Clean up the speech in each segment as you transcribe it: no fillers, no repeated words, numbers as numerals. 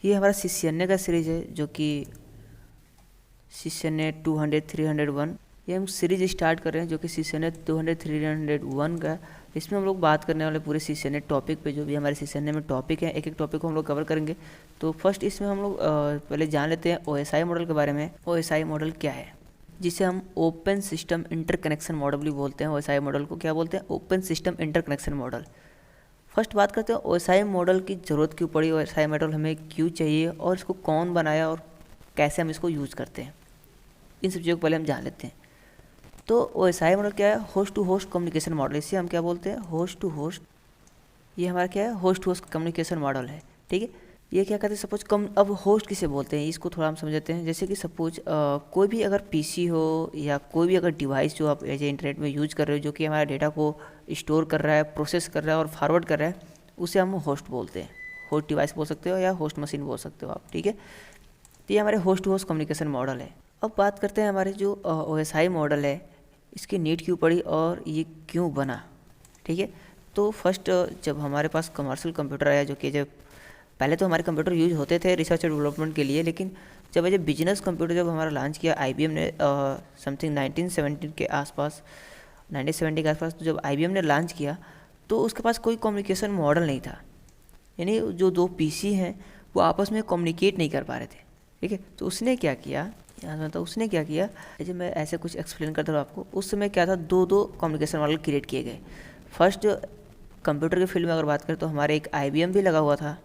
ये हमारा CCNA का सीरीज है जो कि CCNA 200 301, ये हम सीरीज स्टार्ट कर रहे हैं जो कि CCNA 200 301 का। इसमें हम लोग बात करने वाले पूरे CCNA टॉपिक पे, जो भी हमारे CCNA में टॉपिक है, एक एक टॉपिक को हम लोग कवर करेंगे। तो फर्स्ट इसमें हम लोग पहले जान लेते हैं OSI मॉडल के बारे में। OSI मॉडल क्या है, जिसे हम ओपन सिस्टम इंटरकनेक्शन मॉडल भी बोलते हैं। OSI मॉडल को क्या बोलते हैं? Open system interconnection model. First बात करते हैं OSI मॉडल की ज़रूरत क्यों पड़ी, OSI मॉडल हमें क्यों चाहिए और इसको कौन बनाया और कैसे हम इसको यूज़ करते हैं, इन सब चीज़ों को पहले हम जान लेते हैं। तो OSI मॉडल क्या है? Host to host communication model. इसे हम क्या बोलते हैं? Host to host. ये हमारा क्या है? Host to host communication model है, ठीक है। ये क्या कहते हैं? सपोज अब होस्ट किसे बोलते हैं इसको थोड़ा हम समझते हैं। जैसे कि सपोज कोई भी अगर PC हो या कोई भी अगर डिवाइस जो आप एज ए इंटरनेट में यूज कर रहे हो, जो कि हमारे डेटा को स्टोर कर रहा है, प्रोसेस कर रहा है और फॉरवर्ड कर रहा है, उसे हम होस्ट बोलते हैं। होस्ट डिवाइस बोल सकते हो या होस्ट मशीन बोल सकते हो आप, ठीक है। तो ये हमारे host to host communication model है। अब बात करते हैं हमारे जो OSI मॉडल है, इसकी नीड क्यों पड़ी और ये क्यों बना, ठीक है। तो फर्स्ट जब हमारे पास कमर्शियल कंप्यूटर आया, जो कि जब पहले तो हमारे कंप्यूटर यूज होते थे रिसर्च और डेवलपमेंट के लिए, लेकिन जब एज ए बिजनेस कंप्यूटर जब हमारा लॉन्च किया IBM ने समथिंग 1970 के आसपास, 1970 के आसपास, तो जब IBM ने लॉन्च किया तो उसके पास कोई कम्युनिकेशन मॉडल नहीं था। यानी जो दो PC हैं वो आपस में कम्युनिकेट नहीं कर पा रहे थे, ठीक है। तो उसने क्या किया, उसने क्या किया, जब मैं ऐसे कुछ एक्सप्लेन करता हूँ आपको, उस समय क्या था, दो कम्युनिकेशन मॉडल क्रिएट किए गए। फर्स्ट कंप्यूटर के फील्ड में अगर बात करें तो हमारे एक IBM भी लगा हुआ था,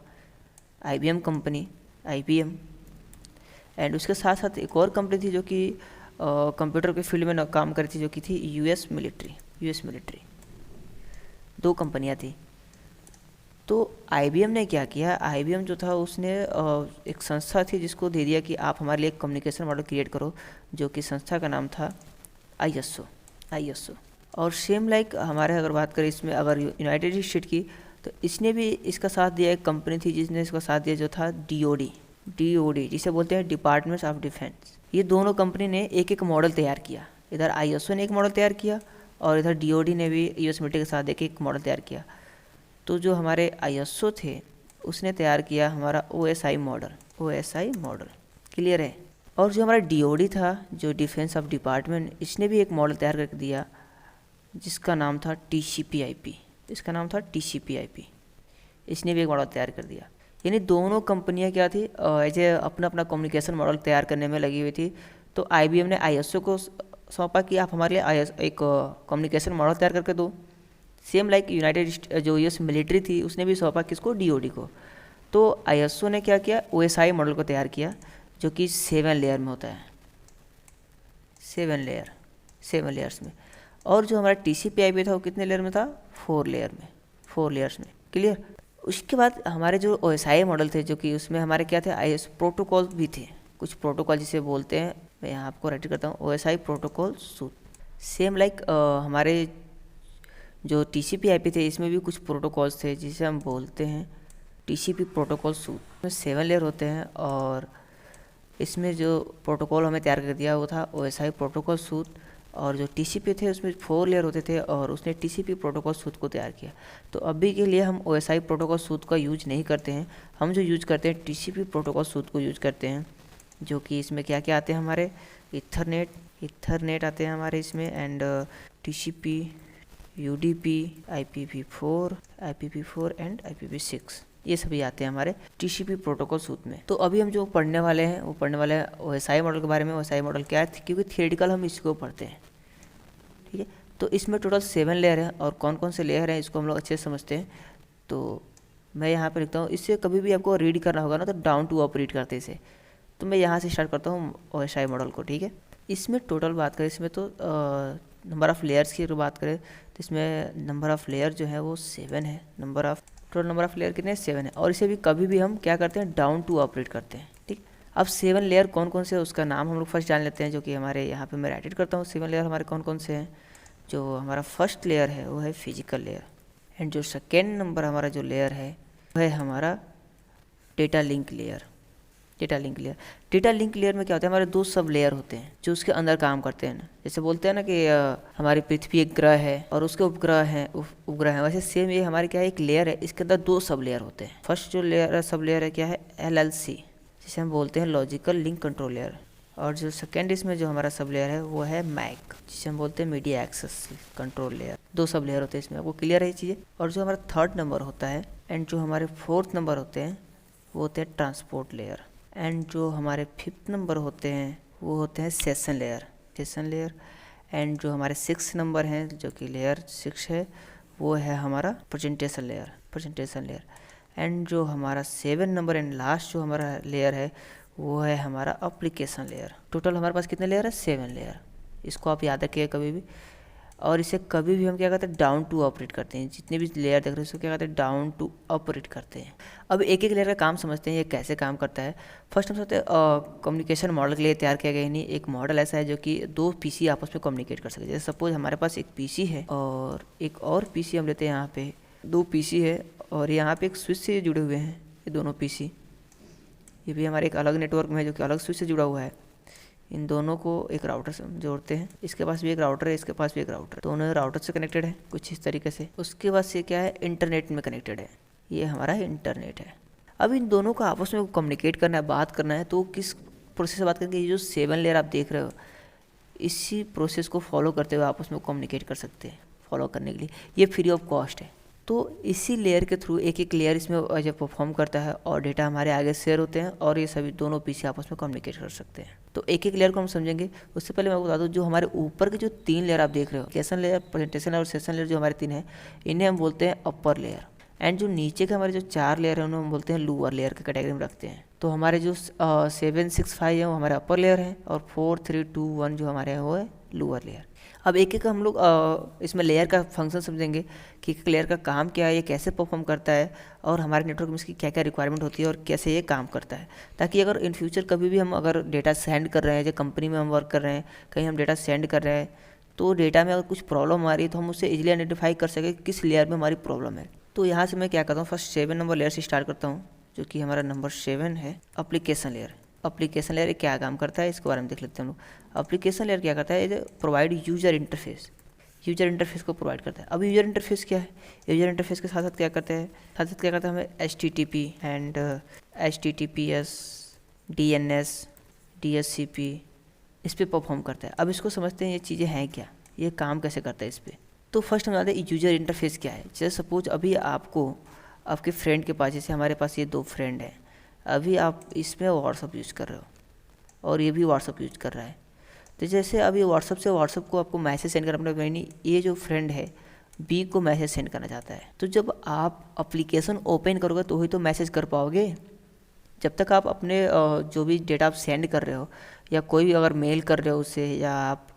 IBM कंपनी, IBM। एंड उसके साथ साथ एक और कंपनी थी जो कि कंप्यूटर के फील्ड में काम कर रही थी, जो कि थी US मिलिट्री। दो कंपनियां थी। तो IBM ने क्या किया, IBM जो था उसने एक संस्था थी जिसको दे दिया कि आप हमारे लिए एक कम्युनिकेशन मॉडल क्रिएट करो, जो कि संस्था का नाम था ISO। और सेम लाइक हमारे अगर बात करें इसमें अगर यूनाइटेड स्टेट की, तो इसने भी इसका साथ दिया। एक कंपनी थी जिसने इसका साथ दिया, जो था DOD, जिसे बोलते हैं डिपार्टमेंट्स ऑफ डिफेंस। ये दोनों कंपनी ने एक एक मॉडल तैयार किया। इधर ISO ने एक मॉडल तैयार किया और इधर DOD ने भी US मिलिट्री के साथ एक मॉडल तैयार किया। तो जो हमारे ISO थे उसने तैयार किया हमारा OSI मॉडल, क्लियर है। और जो हमारा DOD था, जो डिफेंस ऑफ डिपार्टमेंट, इसने भी एक मॉडल तैयार करके दिया जिसका नाम था TCP/IP। इसने भी एक मॉडल तैयार कर दिया। यानी दोनों कंपनियां क्या थी, एज ए अपना अपना कम्युनिकेशन मॉडल तैयार करने में लगी हुई थी। तो IBM ने ISO को सौंपा कि आप हमारे लिए एक कम्युनिकेशन मॉडल तैयार करके दो। सेम लाइक यूनाइटेड जो US मिलिट्री थी उसने भी सौंपा किसको, DOD को। तो ISO ने क्या किया, OSI मॉडल को तैयार किया, जो कि 7 लेयर में होता है, 7 लेयर्स में। और जो हमारा TCP/IP था वो कितने लेयर में था, 4 लेयर्स में, क्लियर। उसके बाद हमारे जो OSI मॉडल थे, जो कि उसमें हमारे क्या थे, IS प्रोटोकॉल भी थे, कुछ प्रोटोकॉल जिसे बोलते हैं, मैं यहाँ आपको राइट करता हूँ, OSI protocol suit. Same like हमारे जो TCP/IP थे इसमें भी कुछ प्रोटोकॉल्स थे जिसे हम बोलते हैं TCP प्रोटोकॉल सूट। इसमें 7 लेयर होते हैं और इसमें जो प्रोटोकॉल हमें तैयार कर दिया वो था OSI प्रोटोकॉल सूट। और जो TCP थे उसमें 4 लेयर होते थे और उसने TCP प्रोटोकॉल सूट को तैयार किया। तो अभी के लिए हम OSI प्रोटोकॉल सूट का यूज नहीं करते हैं, हम जो यूज करते हैं TCP प्रोटोकॉल सूट को यूज करते हैं, जो कि इसमें क्या क्या आते हैं हमारे, इथरनेट आते हैं हमारे इसमें, and TCP, UDP, IPv4 and IPv6, ये सभी आते हैं हमारे TCP प्रोटोकॉल सूट में। तो अभी हम जो पढ़ने वाले हैं वो पढ़ने वाले हैं OSI मॉडल के बारे में। OSI मॉडल क्या है, क्योंकि थियोरेटिकल हम इसको पढ़ते हैं, ठीक है। तो इसमें टोटल 7 लेयर है और कौन कौन से लेयर हैं इसको हम लोग अच्छे से समझते हैं। तो मैं यहाँ पर लिखता हूँ, इससे कभी भी आपको रीड करना होगा ना तो डाउन टू अप रीड करते इसे। तो मैं यहाँ से स्टार्ट करता हूँ OSI मॉडल को, ठीक है। इसमें टोटल बात करें, इसमें तो नंबर ऑफ़ लेयर्स की अगर बात करें तो इसमें नंबर ऑफ़ लेयर जो है वो 7 है। टोटल नंबर ऑफ़ लेयर कितने, 7 है। और इसे भी कभी भी हम क्या करते हैं, डाउन टू अप रीड करते हैं, ठीक। अब 7 लेयर कौन कौन से है उसका नाम हम लोग फर्स्ट जान लेते हैं, जो कि हमारे यहाँ पे मैं राइट करता हूँ 7 लेयर हमारे कौन कौन से हैं। जो हमारा फर्स्ट लेयर है वो है फिजिकल लेयर, एंड जो सेकेंड नंबर हमारा जो लेयर है वो है हमारा data link layer, data link layer. Data link layer में क्या होता है, हमारे दो सब लेयर होते हैं जो उसके अंदर काम करते हैं ना। जैसे बोलते हैं ना कि हमारी पृथ्वी एक ग्रह है और उसके उपग्रह हैं उपग्रह हैं, वैसे सेम ये हमारे क्या है, एक लेयर है, इसके अंदर दो सब लेयर होते हैं। फर्स्ट जो लेयर सब लेयर है क्या है, LLC, जिसे हम बोलते हैं लॉजिकल लिंक कंट्रोल लेयर। और जो सेकेंड इसमें जो हमारा सब लेयर है वो है मैक, जिसे हम बोलते हैं मीडिया एक्सेस कंट्रोल लेयर। दो सब लेयर होते हैं इसमें, आपको क्लियर है ये चीज़ें। और जो हमारा थर्ड नंबर होता है एंड जो हमारे फोर्थ नंबर होते हैं वो होते हैं ट्रांसपोर्ट लेयर। एंड जो हमारे फिफ्थ नंबर होते हैं वो होते हैं सेशन लेयर। एंड जो हमारे 6 नंबर हैं जो कि लेयर 6 है वो है हमारा प्रेजेंटेशन लेयर। एंड जो हमारा 7 नंबर एंड लास्ट जो हमारा लेयर है वो है हमारा एप्लीकेशन लेयर। टोटल हमारे पास कितने लेयर है, 7 लेयर। इसको आप याद रखिए कभी भी। और इसे कभी भी हम क्या करते हैं, डाउन टू ऑपरेट करते हैं। जितने भी लेयर देख रहे हैं उसको क्या करते हैं, डाउन टू ऑपरेट करते हैं। अब एक एक लेयर का काम समझते हैं ये कैसे काम करता है। फर्स्ट हम समझते हैं कम्युनिकेशन मॉडल के लिए तैयार किया गया। नहीं, एक मॉडल ऐसा है जो कि दो पीसी आपस में कम्युनिकेट कर सके। जैसे सपोज हमारे पास एक पीसी है और एक और पीसी हम लेते हैं। यहाँ पे दो पीसी है और यहाँ पे एक स्विच से जुड़े हुए हैं ये दोनों पीसी। ये भी हमारे एक अलग नेटवर्क में है जो कि अलग स्विच से जुड़ा हुआ है। इन दोनों को एक राउटर से जोड़ते हैं। इसके पास भी एक राउटर है, इसके पास भी एक राउटर, दोनों राउटर से कनेक्टेड है कुछ इस तरीके से। उसके बाद से क्या है, इंटरनेट में कनेक्टेड है। ये हमारा इंटरनेट है। अब इन दोनों को आपस में कम्युनिकेट करना है, बात करना है, तो किस प्रोसेस से बात करेंगे। ये जो 7 लेयर आप देख रहे हो इसी प्रोसेस को फॉलो करते हुए आपस में कम्युनिकेट कर सकते हैं। फॉलो करने के लिए ये फ्री ऑफ कॉस्ट है। तो इसी लेयर के थ्रू एक एक लेयर इसमें जब परफॉर्म करता है और डेटा हमारे आगे शेयर होते हैं और ये सभी दोनों पीसी आपस में कम्युनिकेट कर सकते हैं। तो एक एक लेयर को हम समझेंगे। उससे पहले मैं आपको बता दूं, जो हमारे ऊपर के जो 3 लेयर आप देख रहे हो, एप्लीकेशन लेयर, प्रेजेंटेशन और सेशन लेयर, जो हमारे 3 हैं, इन्हें हम बोलते हैं अपर लेयर। एंड जो नीचे के हमारे जो 4 लेयर हैं उन्हें हम बोलते हैं लोअर लेयर के कैटेगरी में रखते हैं। तो हमारे जो 7, 6, 5 है वो हमारे अपर लेयर हैं और 4, 3, 2, 1 जो हमारे हैं वो है लोअर लेयर। अब एक एक हम लोग इसमें लेयर का फंक्शन समझेंगे कि एक लेयर का काम क्या है, ये कैसे परफॉर्म करता है और हमारे नेटवर्क में इसकी क्या क्या रिक्वायरमेंट होती है और कैसे ये काम करता है। ताकि अगर इन फ्यूचर कभी भी हम अगर डेटा सेंड कर रहे हैं, जो कंपनी में हम वर्क कर रहे हैं, कहीं हम डेटा सेंड कर रहे हैं, तो डेटा में अगर कुछ प्रॉब्लम आ रही है तो हम उससे इजीली आइडेंटिफाई कर सकें किस लेयर में हमारी प्रॉब्लम है। तो यहाँ से मैं क्या करता हूँ, फर्स्ट 7 नंबर लेयर से स्टार्ट करता हूँ जो कि हमारा नंबर 7 है, एप्लीकेशन लेयर। एप्लीकेशन लेयर क्या काम करता है इसके बारे में देख लेते हैं हम लोग। एप्लीकेशन लेयर क्या करता है, प्रोवाइड यूजर इंटरफेस को प्रोवाइड करता है। अब यूजर इंटरफेस क्या है, यूजर इंटरफेस के साथ साथ क्या करते हैं, हमें HTTP and HTTPS, DNS, DHCP इस पर परफॉर्म करता है। अब इसको समझते हैं ये चीज़ें हैं क्या, ये काम कैसे करता है इस पर। तो फर्स्ट हम जानते हैं यूजर इंटरफेस क्या है। जैसे सपोज अभी आपको आपके फ्रेंड के पास, जैसे हमारे पास ये 2 फ्रेंड हैं, अभी आप इसमें व्हाट्सअप यूज़ कर रहे हो और ये भी व्हाट्सअप यूज़ कर रहा है। तो जैसे अभी व्हाट्सअप को आपको मैसेज सेंड करना पड़ेगा, यानी ये जो फ्रेंड है बी को मैसेज सेंड करना चाहता है। तो जब आप एप्लीकेशन ओपन करोगे तो ही तो मैसेज कर पाओगे। जब तक आप अपने जो भी डेटा आप सेंड कर रहे हो या कोई भी अगर मेल कर रहे हो उससे या आप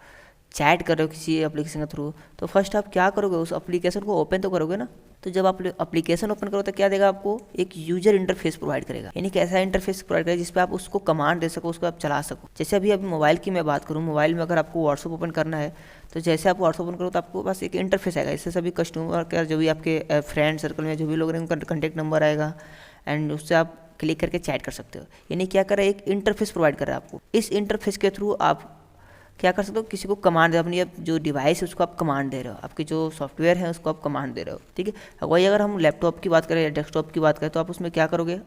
चैट कर रहे हो किसी एप्लीकेशन के थ्रू, तो फर्स्ट आप क्या करोगे, उस एप्लीकेशन को ओपन तो करोगे ना। तो जब आप एप्लीकेशन ओपन करो तो क्या देगा आपको, एक यूजर इंटरफेस प्रोवाइड करेगा। यानी कि ऐसा इंटरफेस प्रोवाइड करेगा जिसपे आप उसको कमांड दे सको, उसको आप चला सको। जैसे अभी मोबाइल की मैं बात करूँ, मोबाइल में अगर आपको व्हाट्सअप ओपन करना है तो जैसे आप व्हाट्सअप ओपन करो तो आपको पास एक इंटरफेस आएगा। इससे सभी कस्टमर का जो भी आपके फ्रेंड सर्कल में जो भी लोग रहेंगे उनका कॉन्टैक्ट नंबर आएगा एंड उससे आप क्लिक करके चैट कर सकते हो। यानी क्या कर रहा है, एक इंटरफेस प्रोवाइड कर रहा है आपको। इस इंटरफेस के थ्रू आप क्या कर सकते हो, किसी को कमांड दे, अपनी जो डिवाइस है उसको आप कमांड दे रहे हो, आपके जो सॉफ्टवेयर है उसको आप कमांड दे रहे हो। ठीक है, वही अगर हम लैपटॉप की बात करें या डेस्कटॉप की बात करें तो आप उसमें क्या करोगे,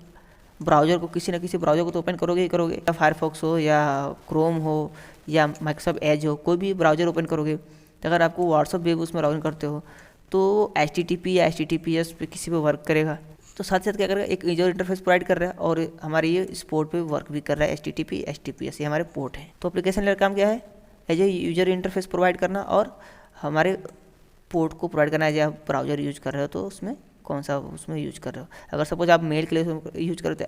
ब्राउजर को, किसी ना किसी ब्राउजर को तो ओपन करोगे ही करोगे, या फायरफॉक्स हो या क्रोम हो या माइक्रोसॉफ्ट एज हो, कोई भी ब्राउजर ओपन करोगे। तो अगर आपको व्हाट्सअप वेब उसमें लॉगिन करते हो तो HTTP या HTTPS पे किसी पे वर्क करेगा। तो साथ साथ क्या करेगा, एक यूजर इंटरफेस प्रोवाइड कर रहा है और हमारे ये इस पोर्ट पे वर्क भी कर रहा है। HTTP HTTPS ये हमारे पोर्ट हैं। तो एप्लीकेशन लेयर काम क्या है, as a user interface provide करना और हमारे पोर्ट को प्रोवाइड करना है। जब आप ब्राउजर यूज कर रहे हो तो उसमें कौन सा उसमें यूज कर रहे हो। अगर सपोज आप मेल के लिए यूज करो तो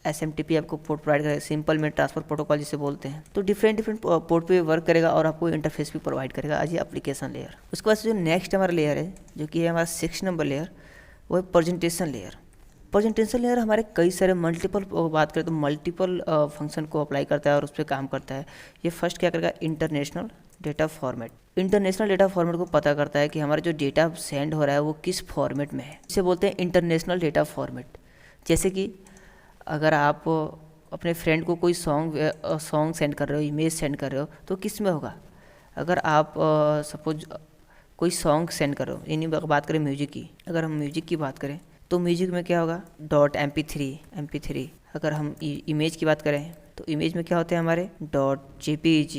SMTP आपको पोर्ट प्रोवाइड करेगा, सिंपल मेल ट्रांसफर प्रोटोकॉल जिसे बोलते हैं। तो डिफरेंट पोर्ट पे वर्क करेगा और आपको इंटरफेस भी प्रोवाइड करेगा एज ए एप्लीकेशन लेयर। उसके बाद जो नेक्स्ट हमारा लेयर है जो कि है हमारा 6 नंबर लेयर, वो है प्रेजेंटेशन लेयर। प्रेजेंटेशन लेयर हमारे कई सारे मल्टीपल बात करें तो मल्टीपल फंक्शन को अप्लाई करता है और उस पर काम करता है। ये फर्स्ट क्या करेगा, इंटरनेशनल डेटा फॉर्मेट को पता करता है कि हमारा जो डेटा सेंड हो रहा है वो किस फॉर्मेट में है। इसे बोलते हैं इंटरनेशनल डेटा फॉर्मेट। जैसे कि अगर आप अपने फ्रेंड को कोई सॉन्ग सेंड कर रहे हो, इमेज सेंड कर रहे हो, तो किस में होगा? अगर आप सपोज कोई सॉन्ग सेंड कर रहे हो, यानी बात करें म्यूजिक की, अगर हम म्यूजिक की बात करें तो म्यूजिक में क्या होगा? .mp3। अगर हम इमेज की बात करें तो इमेज में क्या होते हैं हमारे? .jpeg,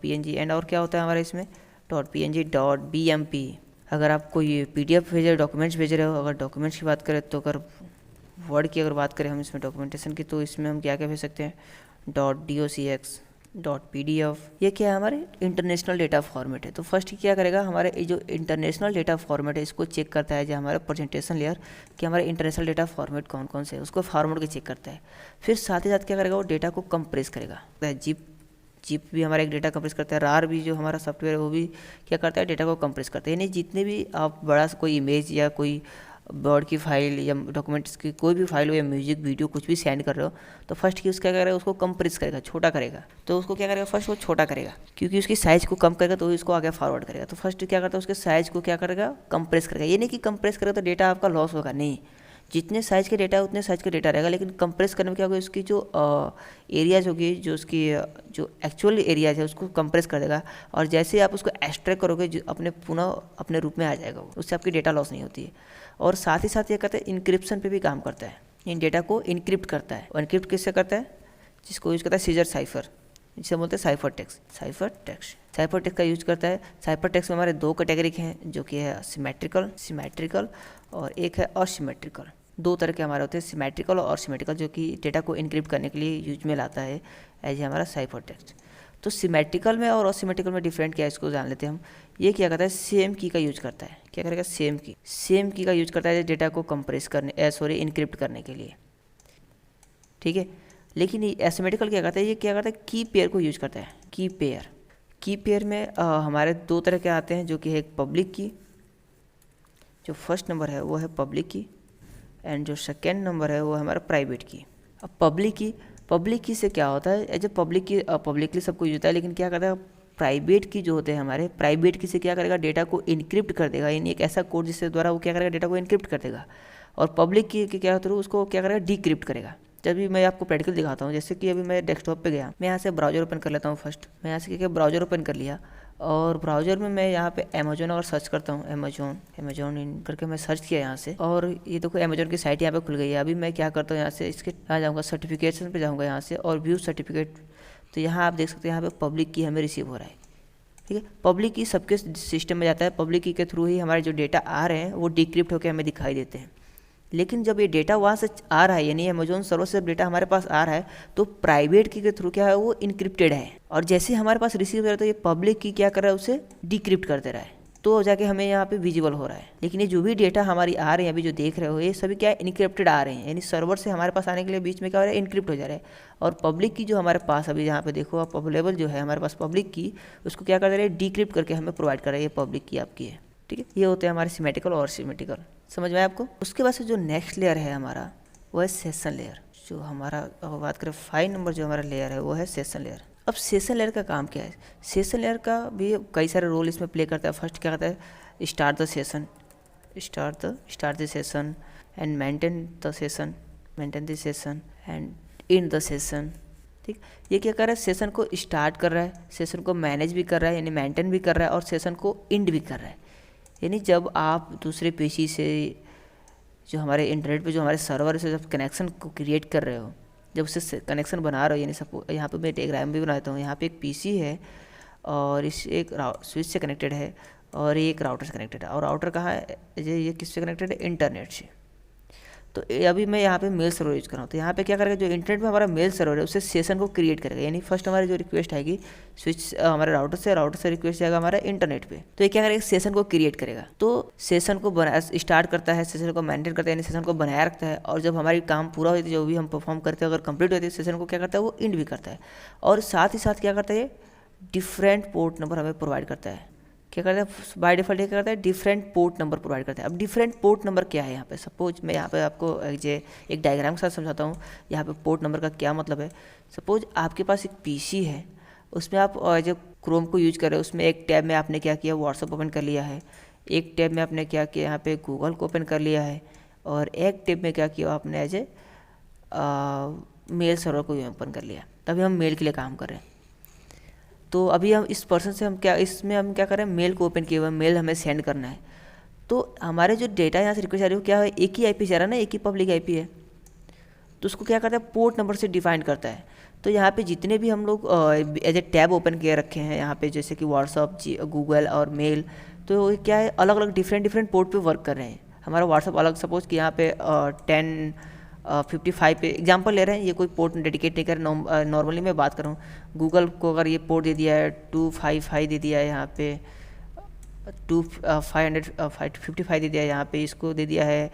.png एंड और क्या होता है हमारे इसमें? .png, .bmp। अगर आप कोई PDF भेज रहे हो, डॉक्यूमेंट्स भेज रहे हो, अगर डॉक्यूमेंट्स की बात करें तो अगर वर्ड की अगर बात करें हम इसमें डॉक्यूमेंटेशन की, तो इसमें हम क्या क्या भेज सकते हैं? .docx, .pdf। ये क्या है? हमारे इंटरनेशनल डेटा फॉर्मेट है। तो फर्स्ट क्या करेगा? हमारे ये जो इंटरनेशनल डेटा फॉर्मेट है इसको चेक करता है जो हमारा प्रेजेंटेशन लेयर कि हमारे इंटरनेशनल डेटा फॉर्मेट कौन कौन से है, उसको फॉर्मेट के चेक करता है। फिर साथ ही साथ क्या करेगा? वो डेटा को कंप्रेस करेगा। जिप भी हमारा एक डेटा कंप्रेस करता है, रार भी जो हमारा सॉफ्टवेयर है वो भी क्या करता है? डेटा को कंप्रेस करता है। यानी जितने भी आप बड़ा कोई इमेज या कोई वर्ड की फाइल या डॉक्यूमेंट्स की कोई भी फाइल हो या म्यूजिक वीडियो कुछ भी सेंड कर रहे हो, तो फर्स्ट की उसका क्या करेगा? उसको कंप्रेस करेगा, छोटा करेगा। तो उसको क्या करेगा? फर्स्ट वो छोटा करेगा, क्योंकि उसकी साइज़ को कम करेगा तो इसको आगे फॉरवर्ड करेगा। तो फर्स्ट क्या करता है? उसके साइज़ को क्या करेगा? कंप्रेस करेगा। ये नहीं कि कंप्रेस करेगा तो डेटा आपका लॉस होगा, नहीं, जितने साइज़ के डेटा है उतने साइज़ का डेटा रहेगा। लेकिन कंप्रेस करने में क्या होगा? उसकी जो एरियाज होगी, जो उसकी जो एक्चुअल एरियाज है उसको कंप्रेस कर देगा, और जैसे आप उसको एक्सट्रैक्ट करोगे जो अपने पुनः अपने रूप में आ जाएगा, उससे आपकी डेटा लॉस नहीं होती है। और साथ ही साथ ये कहते हैं इंक्रिप्शन पे भी काम करता है, इन डेटा को इनक्रिप्ट करता है। और इनक्रिप्ट किससे करता है? जिसको यूज़ करता है सीजर साइफर, जिसे बोलते हैं साइफर टेक्स्ट का यूज करता है। साइफर टेक्स्ट में हमारे दो कैटेगरी हैं, जो कि है सिमेट्रिकल और एक है असिमेट्रिकल। दो तरह के हमारे होते हैं, सिमेट्रिकल और असिमेट्रिकल, जो कि डेटा को इनक्रिप्ट करने के लिए यूज में लाता है एज हमारा साइफर टेक्स्ट। तो सिमेट्रिकल में और असिमेट्रिकल में डिफरेंट क्या है इसको जान लेते हैं हम। ये क्या करता है? सेम की का यूज करता है। क्या करेगा? सेम की का यूज करता है डेटा को कंप्रेस करने इनक्रिप्ट करने के लिए, ठीक है। लेकिन एसिमेट्रिकल क्या करता है? ये क्या करता है? की पेयर को यूज करता है। की पेयर में हमारे दो तरह के आते हैं, जो कि है एक पब्लिक की, जो फर्स्ट नंबर है वो है पब्लिक की, एंड जो सेकेंड नंबर है वो है हमारा प्राइवेट की। अब पब्लिक की से क्या होता है? एज ए पब्लिकली सबको यूज होता है, लेकिन क्या करता है? प्राइवेट की जो होते हैं हमारे, प्राइवेट की से क्या करेगा? डेटा को इनक्रिप्ट कर देगा, यानी एक ऐसा कोड जिसके द्वारा वो क्या करेगा? डेटा को इनक्रिप्ट कर देगा। और पब्लिक की क्या होता है? उसको क्या करेगा? डिक्रिप्ट करेगा। जब भी मैं आपको प्रैक्टिकल दिखाता हूँ, जैसे कि अभी मैं डेस्कटॉप पे गया, मैं यहाँ से ब्राउजर ओपन कर लेता हूँ। फर्स्ट मैं यहाँ से क्या ब्राउजर ओपन कर लिया, और ब्राउजर में मैं यहाँ पे अमेजोन अगर सर्च करता हूँ, अमेजोन इन करके मैं सर्च किया यहाँ से, और ये देखो अमेजोन की साइट यहाँ पे खुल गई है। अभी मैं क्या करता हूँ, यहाँ से इसके यहाँ जाऊँगा, सर्टिफिकेशन पे जाऊँगा यहाँ से, और व्यू सर्टिफिकेट। तो यहाँ आप देख सकते हैं यहाँ पे पब्लिक की हमें रिसीव हो रहा है, ठीक है। पब्लिक की सबके सिस्टम में जाता है, पब्लिक की के थ्रू ही हमारे जो डेटा आ रहे हैं वो डिक्रिप्ट होकर हमें दिखाई देते हैं। लेकिन जब ये डेटा वहाँ से आ रहा है, यानी अमेजोन सर्वर से जब डेटा हमारे पास आ रहा है, तो प्राइवेट की के थ्रू क्या है? वो इनक्रिप्टेड है, और जैसे हमारे पास रिसीव हो रहा है तो ये पब्लिक की क्या कर रहा है? उसे डिक्रिप्ट कर दे रहा है, तो जाके हमें यहाँ पे विजिबल हो रहा है। लेकिन ये जो भी डेटा हमारी आ रहे हैं अभी जो देख रहे हो, ये सभी क्या है? इनक्रिप्टेड आ रहे हैं, यानी सर्वर से हमारे पास आने के लिए बीच में क्या हो रहा है? इनक्रिप्ट हो जा रहा है। और पब्लिक की जो हमारे पास अभी यहाँ पे देखो आप अवेलेबल जो है हमारे पास पब्लिक की, उसको क्या कर रहे हैं? डिक्रिप्ट करके हमें प्रोवाइड कर रहा है, ये पब्लिक की आपकी है, ठीक है। ये होते हैं हमारे सिमेट्रिकल और सिमेट्रिकल, समझ में आया आपको। उसके बाद से जो नेक्स्ट लेयर है हमारा वो है सेशन लेयर। जो हमारा अब बात करें 5 नंबर जो हमारा लेयर है वो है सेशन लेयर। अब सेशन लेयर का काम क्या है? सेशन लेयर का भी कई सारे रोल इसमें प्ले करता है। फर्स्ट क्या करता है? Start the session and maintain the session and and the session, ठीक। ये क्या कर रहा है? सेशन को स्टार्ट कर रहा है, सेशन को मैनेज भी कर रहा है, यानी मेंटेन भी कर रहा है, और सेशन को एंड भी कर रहा है। यानी जब आप दूसरे पीसी से, जो हमारे इंटरनेट पे जो हमारे सर्वर से जब कनेक्शन को क्रिएट कर रहे हो, जब उससे कनेक्शन बना रहे हो, यानी सब यहाँ पे मैं डायग्राम भी बनाता हूँ। यहाँ पे एक पीसी है और इस एक स्विच से कनेक्टेड है और एक राउटर से कनेक्टेड है। और राउटर कहाँ है? ये किससे कनेक्टेड है? इंटरनेट से। तो अभी मैं यहाँ पे मेल सर्वर यूज कर रहा हूँ, तो यहाँ पे क्या करेगा? जो इंटरनेट में हमारा मेल सर्वर है उससे सेशन को क्रिएट करेगा। यानी फर्स्ट हमारी जो रिक्वेस्ट आएगी स्विच हमारे राउटर से रिक्वेस्ट जाएगा हमारे इंटरनेट पे, तो ये क्या करेगा? सेशन को क्रिएट करेगा। तो सेशन को स्टार्ट करता है, सेशन को मेंटेन करता है, यानी सेशन को बनाए रखता है। और जब हमारी काम पूरा होती है, जो भी हम परफॉर्म करते हैं, अगर कंप्लीट होती है, सेशन को क्या करता है? वो एंड भी करता है। और साथ ही साथ क्या करता है? डिफरेंट पोर्ट नंबर हमें प्रोवाइड करता है। क्या करता है? बाय डिफॉल्ट क्या करता है? डिफरेंट पोर्ट नंबर प्रोवाइड करता है। अब डिफरेंट पोर्ट नंबर क्या है यहाँ पे? सपोज मैं यहाँ पे आपको एक डायग्राम के साथ समझाता हूँ। यहाँ पे पोर्ट नंबर का क्या मतलब है? सपोज आपके पास एक पीसी है, उसमें आप जब क्रोम को यूज कर रहे हो, उसमें एक टैब में आपने क्या किया? व्हाट्सअप ओपन कर लिया है। एक टैब में आपने क्या किया? यहाँ पे गूगल को ओपन कर लिया है। और एक टैब में क्या किया आपने? मेल सर्वर को भी ओपन कर लिया, तभी हम मेल के लिए काम कर रहे हैं। तो अभी हम इस पर्सन से हम क्या कर रहे हैं, मेल को ओपन किए हुए, मेल हमें सेंड करना है। तो हमारे जो डेटा यहाँ से रिक्वेस्ट आ रही है वो क्या है, एक ही आईपी जा रहा है ना, एक ही पब्लिक आईपी है, तो उसको क्या करता है, पोर्ट नंबर से डिफाइन करता है। तो यहाँ पे जितने भी हम लोग एज ए टैब ओपन किए रखे हैं यहाँ पे, जैसे कि व्हाट्सअप, गूगल और मेल, तो ये क्या है, अलग अलग डिफरेंट पोर्ट पे वर्क कर रहे हैं। हमारा व्हाट्सअप अलग, सपोज कि यहाँ पे 1055 पे एग्जांपल ले रहे हैं, ये कोई पोर्ट डेडिकेट नहीं कर, नॉर्मली मैं बात कर रहा हूँ। गूगल को अगर ये पोर्ट दे दिया है 255 दे दिया है, यहाँ पे 555 दे दिया है, यहाँ पे इसको दे दिया है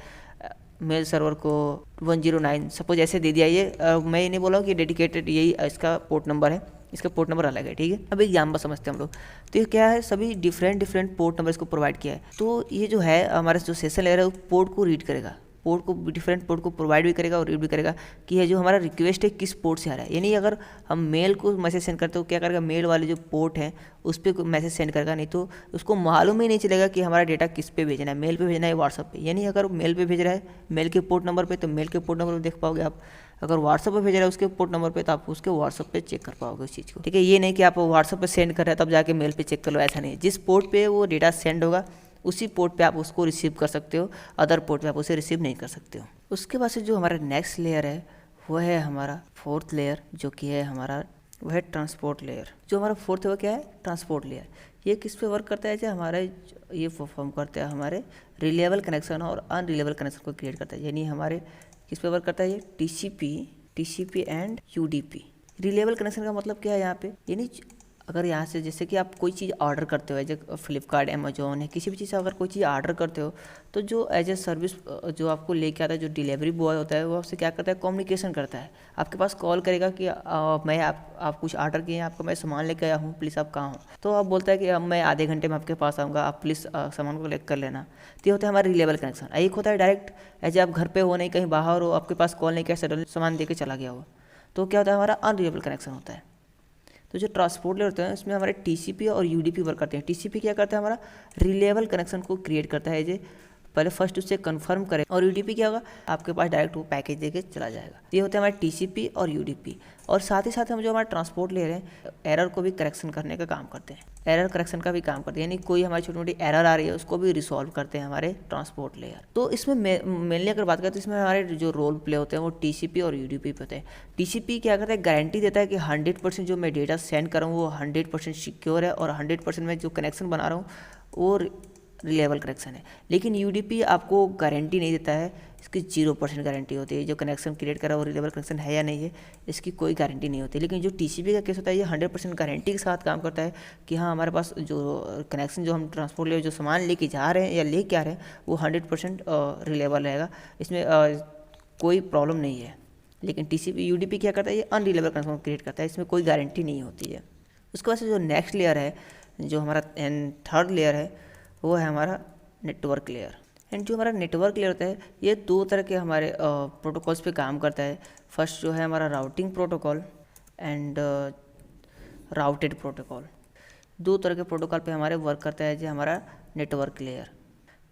मेल सर्वर को 109, सपोज ऐसे दे दिया। ये मैं ये नहीं बोला कि डेडिकेटेड यही इसका पोर्ट नंबर है, इसका पोर्ट नंबर अलग है, ठीक है। अब एग्जाम्पल समझते हैं हम लोग। तो ये क्या है, सभी डिफरेंट पोर्ट नंबर इसको प्रोवाइड किया है। तो ये जो है हमारा जो सेशन लेयर है वो पोर्ट को रीड करेगा, पोर्ट को डिफरेंट पोर्ट को प्रोवाइड भी करेगा और रीड भी करेगा कि ये जो हमारा रिक्वेस्ट है किस पोर्ट से आ रहा है। यानी अगर हम मेल को मैसेज सेंड करते हो, क्या करेगा, मेल वाले जो पोर्ट हैं उस पर मैसेज सेंड करेगा, नहीं तो उसको मालूम ही नहीं चलेगा कि हमारा डेटा किस पे भेजना है, मेल पे भेजना है, व्हाट्सअप पे। यानी अगर मेल पे भेज रहा है मेल के पोर्ट नंबर पे, तो मेल के पोर्ट नंबर पर देख पाओगे आप। अगर व्हाट्सअप पे भेज रहा है उसके पोर्ट नंबर पे, तो आप उसके व्हाट्सअप पे चेक कर पाओगे उस चीज़ को, ठीक है। ये नहीं कि आप व्हाट्सअप पे सेंड कर रहे हैं तब जाके मेल पे चेक कर लो, ऐसा नहीं। जिस पोर्ट पे वो डेटा सेंड होगा उसी पोर्ट पे आप उसको रिसीव कर सकते हो, अदर पोर्ट पे आप उसे रिसीव नहीं कर सकते हो। उसके बाद से जो हमारा नेक्स्ट लेयर है वो है हमारा फोर्थ लेयर, जो कि है हमारा वह है ट्रांसपोर्ट लेयर। जो हमारा फोर्थ है वो क्या है, ट्रांसपोर्ट लेयर। ये किस पे वर्क करता है, जो हमारे ये परफॉर्म करता है हमारे रिलेबल कनेक्शन और अनरिलेबल कनेक्शन को क्रिएट करता है। यानी हमारे किस पे वर्क करता है, ये TCP and UDP. Reliable connection का मतलब क्या है यहाँ पे, यानी अगर यहाँ से जैसे कि आप कोई चीज़ ऑर्डर करते हो, एज ए फ्लिपकार्ट, अमेजोन है, किसी भी चीज़ से अगर कोई चीज़ ऑर्डर करते हो, तो जो एज ए सर्विस जो आपको लेके आता है, जो डिलीवरी बॉय होता है, वो आपसे क्या करता है, कम्युनिकेशन करता है। आपके पास कॉल करेगा कि मैं आप कुछ ऑर्डर किए हैं, आपका मैं सामान लेके आया हूँ, प्लीज़ आप कहाँ हो। तो आप बोलता है कि अब मैं आधे घंटे में आपके पास आऊँगा, आप प्लीज़ सामान को कलेक्ट कर लेना। तो ये होता है हमारा रिलेबल कनेक्शन। एक होता है डायरेक्ट, एज आप घर पे हो, नहीं कहीं बाहर हो, आपके पास कॉल नहीं किया, सडनली सामान दे के चला गया हो, तो क्या होता है, हमारा अनरिलेबल कनेक्शन होता है। तो जो ट्रांसपोर्ट लेयर होते हैं इसमें हमारे टीसीपी और यूडीपी वर्क करते हैं। टीसीपी क्या करता है, हमारा रिलेबल कनेक्शन को क्रिएट करता है, जो पहले फर्स्ट उससे कंफर्म करें, और यूडीपी क्या होगा, आपके पास डायरेक्ट वो पैकेज देके चला जाएगा। ये होते हैं हमारे टीसीपी और यूडीपी। और साथ ही साथ हम जो हमारा ट्रांसपोर्ट लेयर है, एरर को भी करेक्शन करने का काम करते हैं, एरर करेक्शन का भी काम करते हैं। यानी कोई हमारी छोटी मोटी एरर आ रही है उसको भी रिसॉल्व करते हैं हमारे ट्रांसपोर्ट लेयर। तो इसमें मेनली अगर बात करें तो इसमें हमारे जो रोल प्ले होते हैं वो टीसीपी और यूडीपी पे होते हैं। टीसीपी क्या करता है, गारंटी देता है कि 100% जो मैं डेटा सेंड कर रहा हूँ वो 100% सिक्योर है, और 100% मैं जो कनेक्शन बना रहा हूँ वो रिलेबल कनेक्शन है। लेकिन यूडीपी आपको गारंटी नहीं देता है, इसकी 0% गारंटी होती है। जो कनेक्शन क्रिएट करा वो रिलेबल कनेक्शन है या नहीं है, इसकी कोई गारंटी नहीं होती। लेकिन जो टीसीपी का केस होता है ये 100% गारंटी के साथ काम करता है कि हाँ, हमारे पास जो कनेक्शन जो हम ट्रांसपोर्ट ले जो सामान लेके जा रहे हैं या लेके आ रहे हैं वो 100% रिलेबल रहेगा, इसमें कोई प्रॉब्लम नहीं है। लेकिन टीसीपी यूडीपी क्या करता है, ये अनरिलेबल कनेक्शन क्रिएट करता है, इसमें कोई गारंटी नहीं होती है। उसके बाद से जो नेक्स्ट लेयर है, जो हमारा थर्ड लेयर है, वो है हमारा नेटवर्क लेयर। एंड जो हमारा नेटवर्क लेयर होता है ये दो तरह के हमारे प्रोटोकॉल्स पे काम करता है। फर्स्ट जो है हमारा routing protocol and routed protocol. दो तरह के प्रोटोकॉल पे हमारे वर्क करता है जो हमारा नेटवर्क लेयर।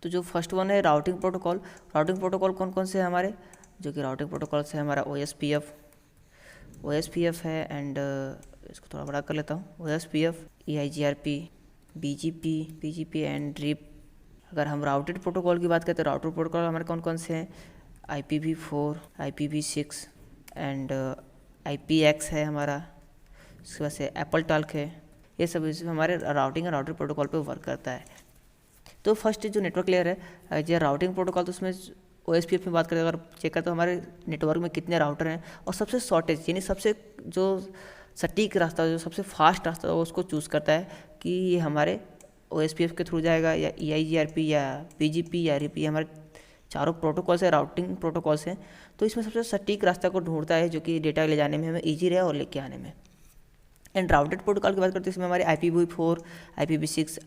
तो जो फर्स्ट वन है राउटिंग प्रोटोकॉल। राउटिंग प्रोटोकॉल कौन कौन से हैं हमारे, जो कि राउटिंग प्रोटोकॉल से हमारा OSPF है, एंड इसको थोड़ा बड़ा कर लेता हूँ, OSPF, EIGRP, BGP and drip. अगर हम राउटेड प्रोटोकॉल की बात करते हैं, राउटेड प्रोटोकॉल हमारे कौन कौन से हैं, IPv4, IPv6 एंड IPX है हमारा। उसके बाद से एप्पल टॉक है। ये सब इसमें हमारे राउटिंग और राउटेड प्रोटोकॉल पे वर्क करता है। तो फर्स्ट जो नेटवर्क लेयर है जो राउटिंग प्रोटोकॉल, तो उसमें OSPF में बात करें, अगर चेक करते तो हमारे नेटवर्क में कितने राउटर हैं और सबसे शॉर्टेज यानी सबसे जो सटीक रास्ता, जो सबसे फास्ट रास्ता है उसको चूज़ करता है कि ये हमारे OSPF के थ्रू जाएगा या EIGRP या BGP या RIP। हमारे चारों प्रोटोकॉल्स है, राउटिंग प्रोटोकॉल्स हैं। तो इसमें सबसे सटीक रास्ता को ढूंढता है जो कि डेटा ले जाने में हमें ईजी रहे और लेके आने में। एंड राउटेड प्रोटोकॉल की बात करते हैं, इसमें हमारे IPv4, IPv6,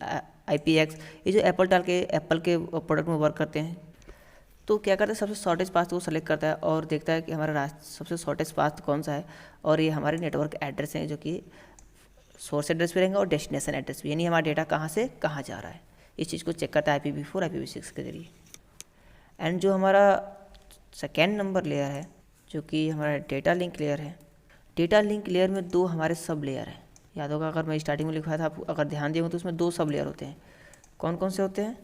IPX, ये जो एप्पल के प्रोडक्ट में वर्क करते हैं। तो क्या करता है, सबसे शॉर्टेज पाथ को सेलेक्ट करता है और देखता है कि हमारा सबसे शॉर्टेज पाथ कौन सा है, और ये हमारे नेटवर्क एड्रेस हैं जो कि सोर्स एड्रेस भी रहेंगे और डेस्टिनेशन एड्रेस भी, यानी हमारा डेटा कहाँ से कहाँ जा रहा है, इस चीज़ को चेक करता है IPv4, IPv6 के जरिए। एंड जो हमारा सेकेंड नंबर लेयर है, जो कि हमारा डेटा लिंक लेयर है। डेटा लिंक लेयर में 2 हमारे सब लेयर हैं। याद होगा अगर मैं स्टार्टिंग में लिखवाया था, आप अगर ध्यान दिए हो तो उसमें 2 सब लेयर होते हैं। कौन कौन से होते हैं?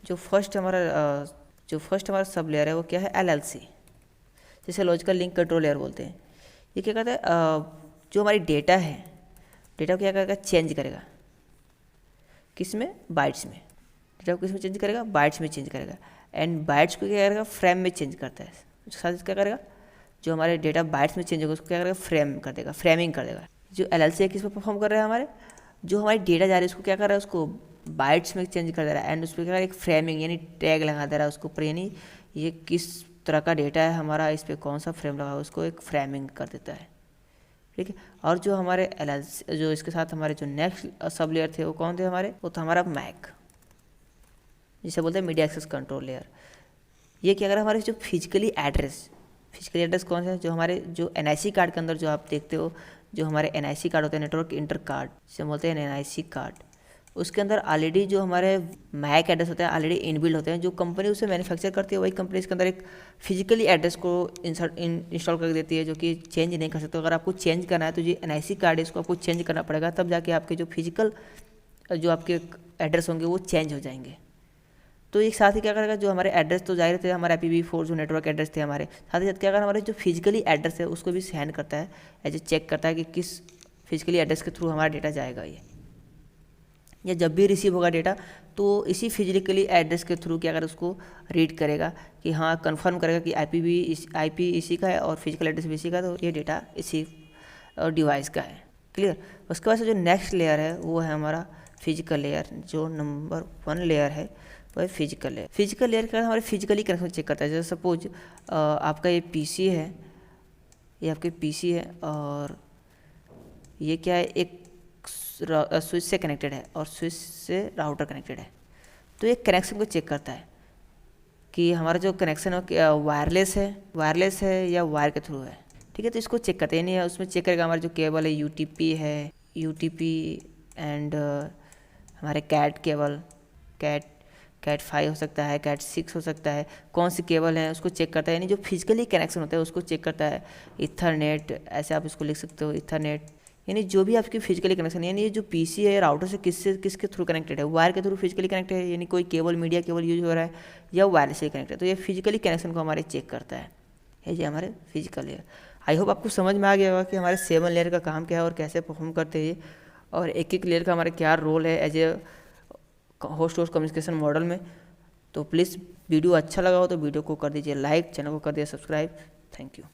जो फर्स्ट हमारा सब लेयर है वो क्या है? LLC, जिसे लॉजिकल लिंक कंट्रोल लेयर बोलते हैं। ये क्या कहता है? जो हमारी डेटा है, डेटा को क्या करेगा? चेंज करेगा। किस में? बाइट्स में। डेटा को किस में चेंज करेगा? बाइट्स में चेंज करेगा। एंड बाइट्स को क्या करेगा? फ्रेम में चेंज करता है। उसके साथ क्या करेगा? जो हमारे डेटा बाइट्स में चेंज होगा उसको क्या करेगा? फ्रेम कर देगा, फ्रेमिंग कर देगा। जो LLC है किस पर परफॉर्म कर रहा है? हमारे जो हमारी डेटा जा रही है उसको क्या कर रहा है? उसको बाइट्स में चेंज कर दे रहा है एंड उस पर क्या कर रहा है? एक फ्रेमिंग यानी टैग लगा दे रहा है उसको ऊपर, यानी ये किस तरह का डेटा है हमारा, इस पर कौन सा फ्रेम लगा है उसको एक फ्रेमिंग कर देता है। ठीक है। और जो हमारे LLC जो इसके साथ हमारे जो नेक्स्ट सब लेयर थे वो कौन थे हमारे? वो था हमारा मैक, जिसे बोलते हैं मीडिया एक्सेस कंट्रोल लेयर। ये क्या कर रहा है? हमारे जो फिजिकली एड्रेस कौन सा है? जो हमारे जो NIC कार्ड के अंदर जो आप देखते हो, जो हमारे NIC कार्ड होते हैं, नेटवर्क इंटर कार्ड जिसे बोलते हैं NIC कार्ड, उसके अंदर ऑलरेडी जो हमारे मैक एड्रेस होते हैं ऑलरेडी इनबिल्ड होते हैं। जो कंपनी उसे मैन्युफैक्चर करती है वही कंपनी इसके अंदर एक फिजिकली एड्रेस को इंस्टॉल करके देती है, जो कि चेंज नहीं कर सकते। अगर आपको चेंज करना है तो जो NIC कार्ड है इसको आपको चेंज करना पड़ेगा, तब जाके आपके जो फिजिकल जो आपके एड्रेस होंगे वो चेंज हो जाएंगे। तो एक साथ ही क्या करेगा? जो हमारे एड्रेस तो जाहिर थे हमारे IPv4 जो नेटवर्क एड्रेस थे हमारे, साथ ही साथ क्या करेगा? हमारे जो फिजिकली एड्रेस है उसको भी स्कैन करता है, एज ए चेक करता है कि किस फिजिकली एड्रेस के थ्रू हमारा डेटा जाएगा ये, या जब भी रिसीव होगा डेटा तो इसी फिजिकली एड्रेस के थ्रू क्या करेगा? उसको रीड करेगा कि हाँ, कंफर्म करेगा कि IP इसी का है और फिजिकल एड्रेस भी इसी का, तो ये डेटा इसी डिवाइस का है। क्लियर। उसके बाद से जो नेक्स्ट लेयर है वो है हमारा फिजिकल लेयर। जो नंबर 1 लेयर है वो है फिजिकल लेयर। फिजिकल लेयर क्या हमारे फिजिकली कनेक्शन चेक करता है। जैसे सपोज आपका ये PC है, ये आपके PC है और ये क्या है? एक स्विच से कनेक्टेड है और स्विच से राउटर कनेक्टेड है। तो ये कनेक्शन को चेक करता है कि हमारा जो कनेक्शन है वायरलेस है या वायर के थ्रू है। ठीक है। तो इसको चेक करते हैं, यानी उसमें चेक करेगा हमारा जो केबल है UTP है, UTP एंड हमारे कैट केबल, कैट 5 हो सकता है, कैट 6 हो सकता है, कौन सी केबल है उसको चेक करता है। यानी जो फिजिकली कनेक्शन होता है उसको चेक करता है। इथरनेट, ऐसे आप इसको लिख सकते हो, इथरनेट, यानी जो भी आपकी फिजिकली कनेक्शन, यानी ये जो PC है राउटर से किसके थ्रू कनेक्टेड है? वायर के थ्रू फिजिकली कनेक्टेड है, यानी कोई केबल मीडिया केबल यूज हो रहा है या वायरलेस से कनेक्टेड है। तो ये फिजिकली कनेक्शन को हमारे चेक करता है, ये हमारे फिजिकल लेयर। आई होप आपको समझ में आ गया होगा कि हमारे 7 लेयर का काम क्या है और कैसे परफॉर्म करते हैं, और एक लेयर का हमारे क्या रोल है as a host communication model में। तो प्लीज़ वीडियो अच्छा लगा हो तो वीडियो को कर दीजिए लाइक, चैनल को कर दीजिए सब्सक्राइब। Thank you.